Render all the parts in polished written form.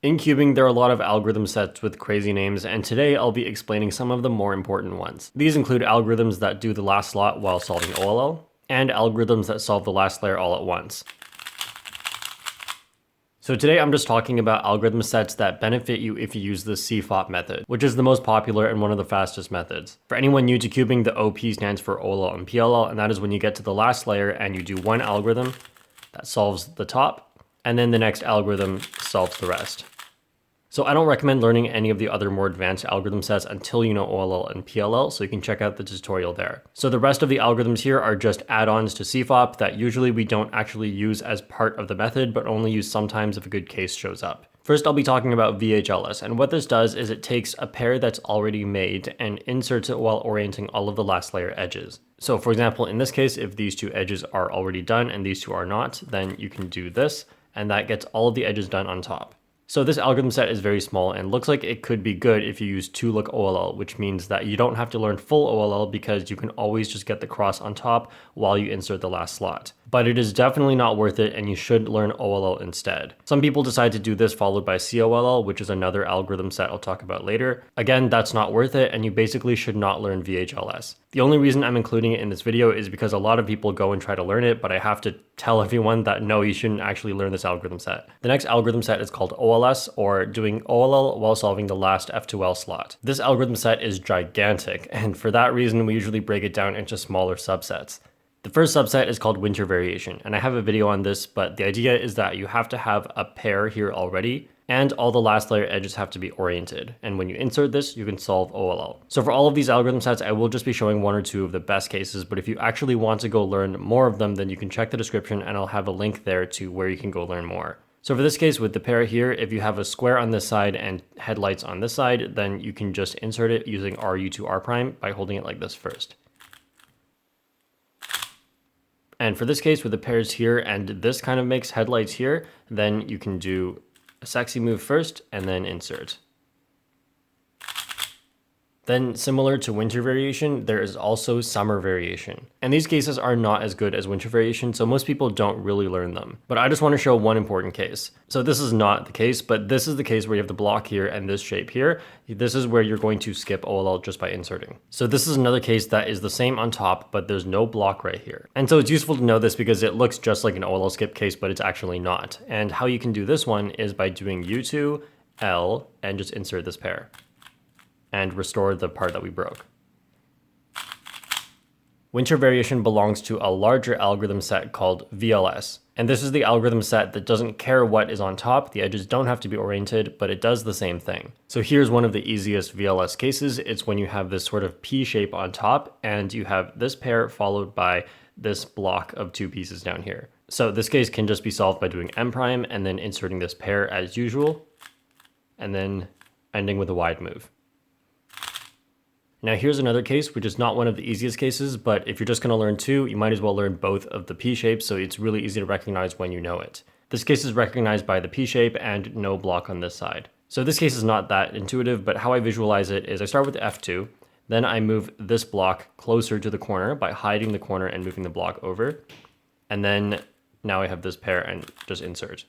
In cubing, there are a lot of algorithm sets with crazy names, and today I'll be explaining some of the more important ones. These include algorithms that do the last slot while solving OLL, and algorithms that solve the last layer all at once. So today I'm just talking about algorithm sets that benefit you if you use the CFOP method, which is the most popular and one of the fastest methods. For anyone new to cubing, the OP stands for OLL and PLL, and that is when you get to the last layer and you do one algorithm that solves the top, and then the next algorithm solves the rest. So I don't recommend learning any of the other more advanced algorithm sets until you know OLL and PLL, so you can check out the tutorial there. So the rest of the algorithms here are just add-ons to CFOP that usually we don't actually use as part of the method, but only use sometimes if a good case shows up. First, I'll be talking about VHLS, and what this does is it takes a pair that's already made and inserts it while orienting all of the last layer edges. So for example, in this case, if these two edges are already done and these two are not, then you can do this, and that gets all of the edges done on top. So this algorithm set is very small and looks like it could be good if you use 2-look OLL, which means that you don't have to learn full OLL because you can always just get the cross on top while you insert the last slot. But it is definitely not worth it, and you should learn OLL instead. Some people decide to do this followed by COLL, which is another algorithm set I'll talk about later. Again, that's not worth it, and you basically should not learn VHLS. The only reason I'm including it in this video is because a lot of people go and try to learn it, but I have to tell everyone that no, you shouldn't actually learn this algorithm set. The next algorithm set is called OLS, or doing OLL while solving the last F2L slot. This algorithm set is gigantic, and for that reason we usually break it down into smaller subsets. The first subset is called winter variation, and I have a video on this, but the idea is that you have to have a pair here already, and all the last layer edges have to be oriented. And when you insert this, you can solve OLL. So for all of these algorithm sets, I will just be showing one or two of the best cases, but if you actually want to go learn more of them, then you can check the description and I'll have a link there to where you can go learn more. So for this case with the pair here, if you have a square on this side and headlights on this side, then you can just insert it using RU to R prime by holding it like this first. And for this case with the pairs here and this kind of makes headlights here, then you can do a sexy move first and then insert. Then similar to winter variation, there is also summer variation. And these cases are not as good as winter variation, so most people don't really learn them. But I just want to show one important case. So this is not the case, but this is the case where you have the block here and this shape here. This is where you're going to skip OLL just by inserting. So this is another case that is the same on top, but there's no block right here. And so it's useful to know this because it looks just like an OLL skip case, but it's actually not. And how you can do this one is by doing U2, L, and just insert this pair and restore the part that we broke. Winter variation belongs to a larger algorithm set called VLS. And this is the algorithm set that doesn't care what is on top, the edges don't have to be oriented, but it does the same thing. So here's one of the easiest VLS cases. It's when you have this sort of P shape on top and you have this pair followed by this block of two pieces down here. So this case can just be solved by doing M prime and then inserting this pair as usual, and then ending with a wide move. Now here's another case, which is not one of the easiest cases, but if you're just gonna learn two, you might as well learn both of the P shapes, so it's really easy to recognize when you know it. This case is recognized by the P shape and no block on this side. So this case is not that intuitive, but how I visualize it is I start with F2, then I move this block closer to the corner by hiding the corner and moving the block over, and then now I have this pair and just insert.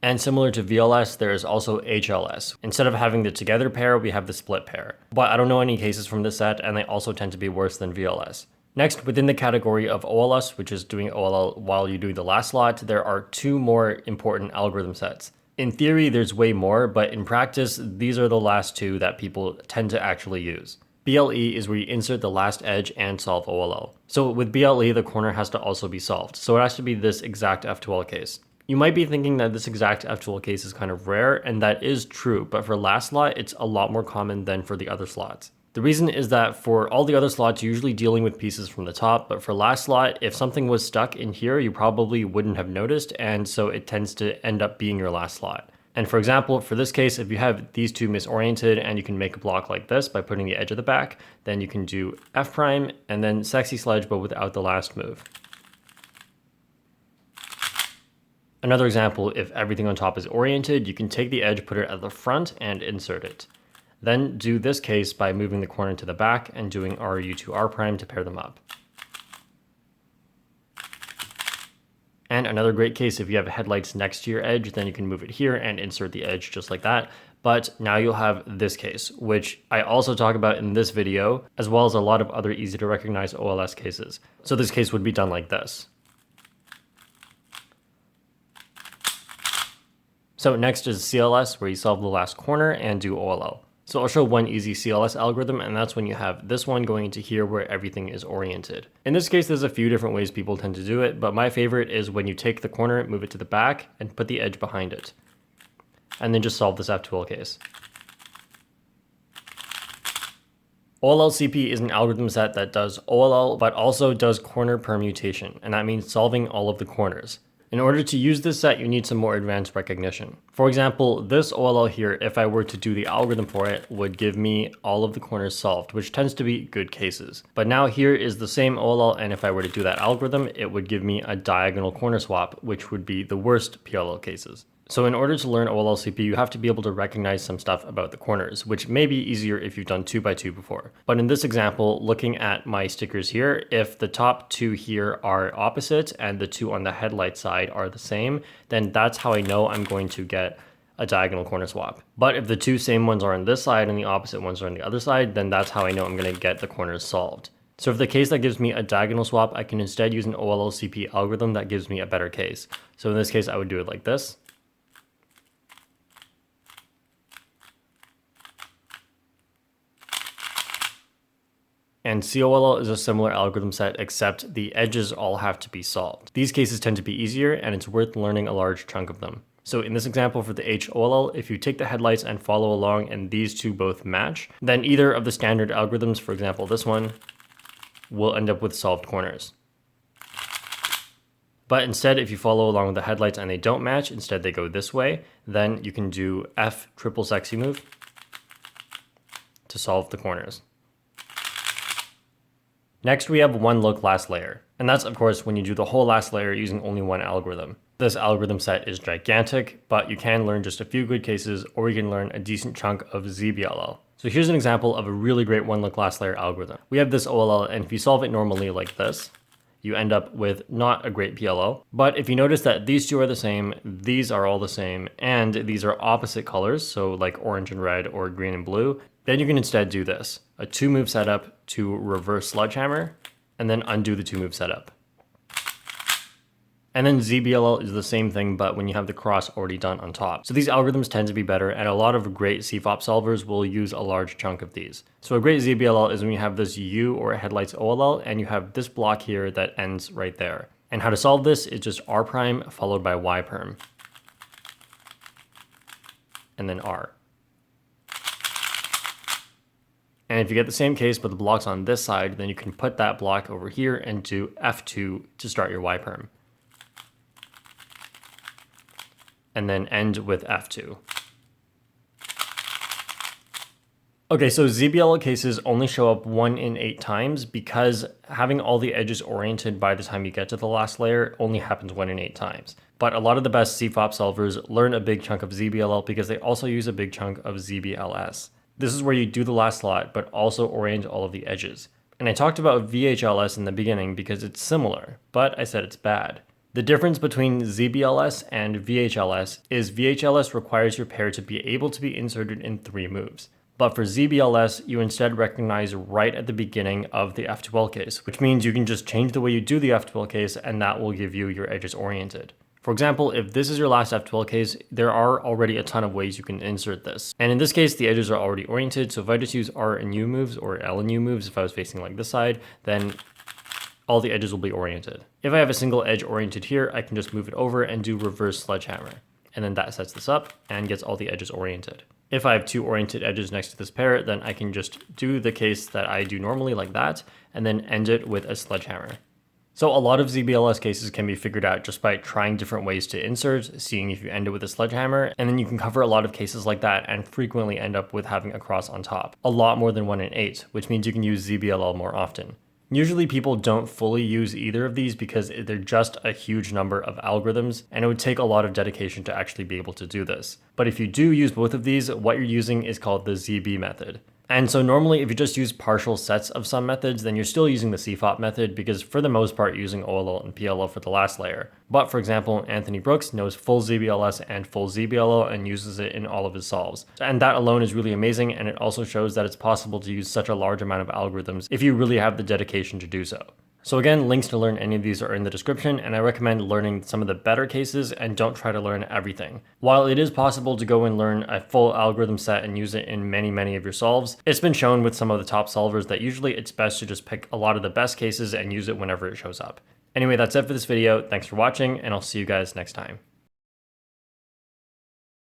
And similar to VLS, there is also HLS. Instead of having the together pair, we have the split pair. But I don't know any cases from this set, and they also tend to be worse than VLS. Next, within the category of OLS, which is doing OLL while you do the last slot, there are two more important algorithm sets. In theory, there's way more, but in practice, these are the last two that people tend to actually use. BLE is where you insert the last edge and solve OLL. So with BLE, the corner has to also be solved. So it has to be this exact F2L case. You might be thinking that this exact F2L case is kind of rare, and that is true, but for last slot, it's a lot more common than for the other slots. The reason is that for all the other slots, you're usually dealing with pieces from the top, but for last slot, if something was stuck in here, you probably wouldn't have noticed, and so it tends to end up being your last slot. And for example, for this case, if you have these two misoriented and you can make a block like this by putting the edge of the back, then you can do F prime and then sexy sledge, but without the last move. Another example, if everything on top is oriented, you can take the edge, put it at the front, and insert it. Then do this case by moving the corner to the back and doing RU to R prime to pair them up. And another great case, if you have headlights next to your edge, then you can move it here and insert the edge just like that. But now you'll have this case, which I also talk about in this video, as well as a lot of other easy to recognize OLS cases. So this case would be done like this. So next is CLS, where you solve the last corner and do OLL. So I'll show one easy CLS algorithm, and that's when you have this one going into here where everything is oriented. In this case, there's a few different ways people tend to do it, but my favorite is when you take the corner, move it to the back, and put the edge behind it. And then just solve this F2L case. OLL-CP is an algorithm set that does OLL, but also does corner permutation, and that means solving all of the corners. In order to use this set, you need some more advanced recognition. For example, this OLL here, if I were to do the algorithm for it, would give me all of the corners solved, which tends to be good cases. But now here is the same OLL, and if I were to do that algorithm, it would give me a diagonal corner swap, which would be the worst PLL cases. So in order to learn OLL-CP, you have to be able to recognize some stuff about the corners, which may be easier if you've done 2x2 before. But in this example, looking at my stickers here, if the top two here are opposite and the two on the headlight side are the same, then that's how I know I'm going to get a diagonal corner swap. But if the two same ones are on this side and the opposite ones are on the other side, then that's how I know I'm going to get the corners solved. So for the case that gives me a diagonal swap, I can instead use an OLL-CP algorithm that gives me a better case. So in this case, I would do it like this. And COLL is a similar algorithm set, except the edges all have to be solved. These cases tend to be easier, and it's worth learning a large chunk of them. So in this example for the HOLL, if you take the headlights and follow along and these two both match, then either of the standard algorithms, for example this one, will end up with solved corners. But instead, if you follow along with the headlights and they don't match, instead they go this way, then you can do F triple sexy move to solve the corners. Next, we have one look last layer, and that's of course when you do the whole last layer using only one algorithm. This algorithm set is gigantic, but you can learn just a few good cases, or you can learn a decent chunk of ZBLL. So here's an example of a really great one look last layer algorithm. We have this OLL, and if you solve it normally like this, you end up with not a great PLL. But if you notice that these two are the same, these are all the same, and these are opposite colors, so like orange and red or green and blue, then you can instead do this, a 2-move setup to reverse sledgehammer, and then undo the 2-move setup. And then ZBLL is the same thing, but when you have the cross already done on top. So these algorithms tend to be better, and a lot of great CFOP solvers will use a large chunk of these. So a great ZBLL is when you have this U or headlights OLL, and you have this block here that ends right there. And how to solve this is just R prime followed by Y perm. And then R. And if you get the same case but the block's on this side, then you can put that block over here and do F2 to start your Y perm. And then end with F2. Okay, so ZBLL cases only show up 1 in 8 times because having all the edges oriented by the time you get to the last layer only happens 1 in 8 times. But a lot of the best CFOP solvers learn a big chunk of ZBLL because they also use a big chunk of ZBLS. This is where you do the last slot, but also orient all of the edges. And I talked about VHLS in the beginning because it's similar, but I said it's bad. The difference between ZBLS and VHLS is VHLS requires your pair to be able to be inserted in 3 moves. But for ZBLS, you instead recognize right at the beginning of the F2L case, which means you can just change the way you do the F2L case and that will give you your edges oriented. For example, if this is your last F2L case, there are already a ton of ways you can insert this. And in this case, the edges are already oriented, so if I just use R and U moves or L and U moves, if I was facing like this side, then all the edges will be oriented. If I have a single edge oriented here, I can just move it over and do reverse sledgehammer. And then that sets this up and gets all the edges oriented. If I have 2 oriented edges next to this pair, then I can just do the case that I do normally like that, and then end it with a sledgehammer. So a lot of ZBLS cases can be figured out just by trying different ways to insert, seeing if you end it with a sledgehammer, and then you can cover a lot of cases like that and frequently end up with having a cross on top. A lot more than 1 in 8, which means you can use ZBLL more often. Usually people don't fully use either of these because they're just a huge number of algorithms, and it would take a lot of dedication to actually be able to do this. But if you do use both of these, what you're using is called the ZB method. And so normally if you just use partial sets of some methods, then you're still using the CFOP method because for the most part you're using OLL and PLL for the last layer. But for example, Anthony Brooks knows full ZBLS and full ZBLO and uses it in all of his solves. And that alone is really amazing, and it also shows that it's possible to use such a large amount of algorithms if you really have the dedication to do so. So again, links to learn any of these are in the description, and I recommend learning some of the better cases and don't try to learn everything. While it is possible to go and learn a full algorithm set and use it in many of your solves, it's been shown with some of the top solvers that usually it's best to just pick a lot of the best cases and use it whenever it shows up. Anyway, that's it for this video. Thanks for watching, and I'll see you guys next time.